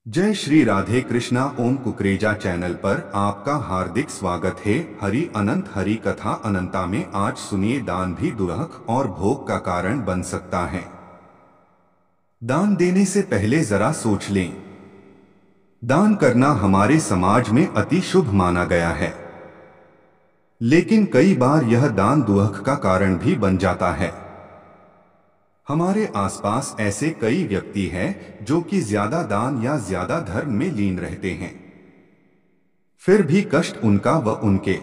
जय श्री राधे कृष्णा। ओम कुकरेजा चैनल पर आपका हार्दिक स्वागत है। हरि अनंत हरि कथा अनंता में आज सुनिए, दान भी दुर्लभ और भोग का कारण बन सकता है। दान देने से पहले जरा सोच लें। दान करना हमारे समाज में अति शुभ माना गया है, लेकिन कई बार यह दान दुर्लभ का कारण भी बन जाता है। हमारे आसपास ऐसे कई व्यक्ति हैं जो कि ज्यादा दान या ज्यादा धर्म में लीन रहते हैं, फिर भी कष्ट उनका व उनके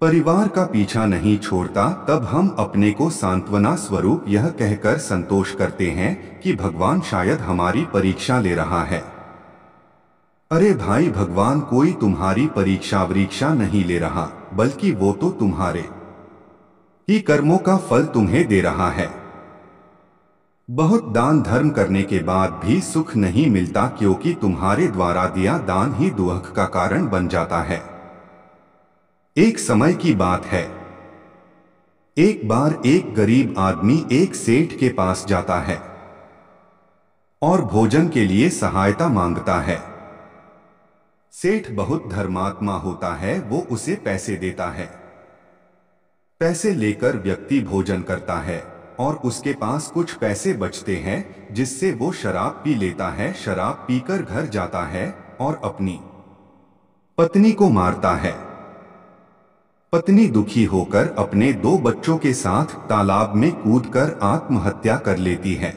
परिवार का पीछा नहीं छोड़ता। तब हम अपने को सांत्वना स्वरूप यह कहकर संतोष करते हैं कि भगवान शायद हमारी परीक्षा ले रहा है। अरे भाई, भगवान कोई तुम्हारी परीक्षा नहीं ले रहा, बल्कि वो तो तुम्हारे ही कर्मों का फल तुम्हें दे रहा है। बहुत दान धर्म करने के बाद भी सुख नहीं मिलता, क्योंकि तुम्हारे द्वारा दिया दान ही दुख का कारण बन जाता है। एक समय की बात है, एक बार एक गरीब आदमी एक सेठ के पास जाता है और भोजन के लिए सहायता मांगता है। सेठ बहुत धर्मात्मा होता है, वो उसे पैसे देता है। पैसे लेकर व्यक्ति भोजन करता है और उसके पास कुछ पैसे बचते हैं, जिससे वो शराब पी लेता है। शराब पीकर घर जाता है और अपनी पत्नी को मारता है। पत्नी दुखी होकर अपने 2 बच्चों के साथ तालाब में कूदकर आत्महत्या कर लेती है।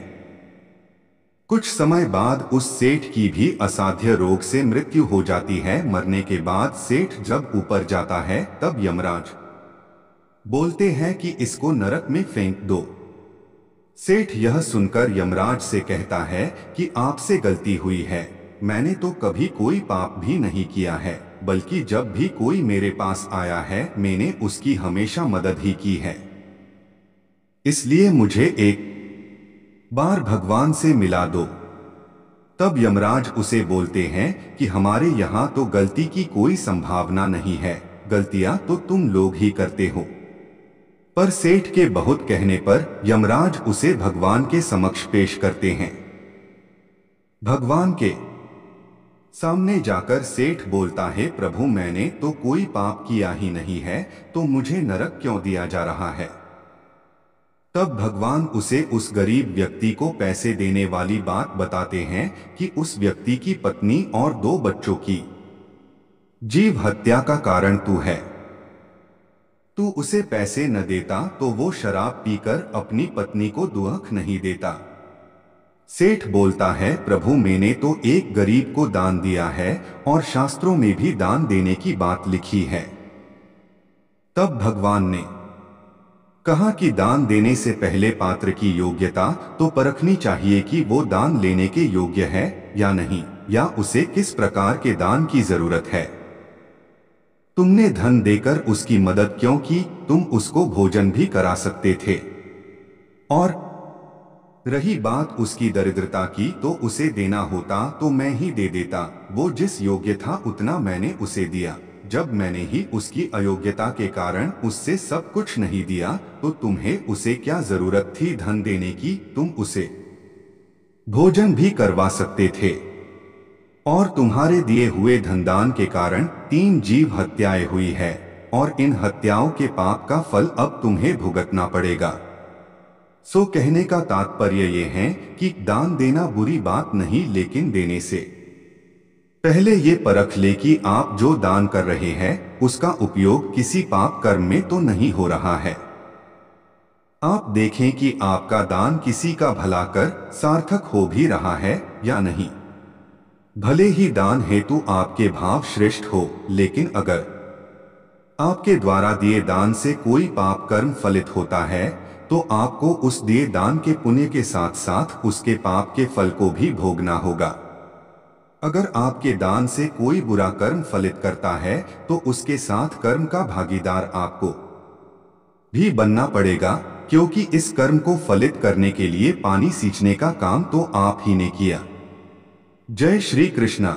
कुछ समय बाद उस सेठ की भी असाध्य रोग से मृत्यु हो जाती है। मरने के बाद सेठ जब ऊपर जाता है, तब यमराज बोलते हैं कि इसको नरक में फेंक दो। सेठ यह सुनकर यमराज से कहता है कि आपसे गलती हुई है, मैंने तो कभी कोई पाप भी नहीं किया है, बल्कि जब भी कोई मेरे पास आया है मैंने उसकी हमेशा मदद ही की है। इसलिए मुझे एक बार भगवान से मिला दो। तब यमराज उसे बोलते हैं कि हमारे यहाँ तो गलती की कोई संभावना नहीं है, गलतियां तो तुम लोग ही करते हो। पर सेठ के बहुत कहने पर यमराज उसे भगवान के समक्ष पेश करते हैं। भगवान के सामने जाकर सेठ बोलता है, प्रभु मैंने तो कोई पाप किया ही नहीं है, तो मुझे नरक क्यों दिया जा रहा है। तब भगवान उसे उस गरीब व्यक्ति को पैसे देने वाली बात बताते हैं कि उस व्यक्ति की पत्नी और 2 बच्चों की जीव हत्या का कारण तू है। तू उसे पैसे न देता तो वो शराब पीकर अपनी पत्नी को दुख नहीं देता। सेठ बोलता है, प्रभु मैंने तो एक गरीब को दान दिया है और शास्त्रों में भी दान देने की बात लिखी है। तब भगवान ने कहा कि दान देने से पहले पात्र की योग्यता तो परखनी चाहिए कि वो दान लेने के योग्य है या नहीं, या उसे किस प्रकार के दान की जरूरत है। तुमने धन देकर उसकी मदद क्यों की, तुम उसको भोजन भी करा सकते थे। और रही बात उसकी दरिद्रता की, तो उसे देना होता तो मैं ही दे देता। वो जिस योग्य था उतना मैंने उसे दिया। जब मैंने ही उसकी अयोग्यता के कारण उससे सब कुछ नहीं दिया, तो तुम्हें उसे क्या जरूरत थी धन देने की। तुम उसे भोजन भी करवा सकते थे। और तुम्हारे दिए हुए धनदान के कारण 3 जीव हत्याएं हुई है, और इन हत्याओं के पाप का फल अब तुम्हें भुगतना पड़ेगा। सो कहने का तात्पर्य ये है कि दान देना बुरी बात नहीं, लेकिन देने से पहले ये परख ले कि आप जो दान कर रहे हैं उसका उपयोग किसी पाप कर्म में तो नहीं हो रहा है। आप देखें कि आपका दान किसी का भला कर सार्थक हो भी रहा है या नहीं। भले ही दान हेतु आपके भाव श्रेष्ठ हो, लेकिन अगर आपके द्वारा दिए दान से कोई पाप कर्म फलित होता है, तो आपको उस दिए दान के पुण्य के साथ साथ उसके पाप के फल को भी भोगना होगा। अगर आपके दान से कोई बुरा कर्म फलित करता है, तो उसके साथ कर्म का भागीदार आपको भी बनना पड़ेगा, क्योंकि इस कर्म को फलित करने के लिए पानी सींचने का काम तो आप ही ने किया। जय श्री कृष्णा।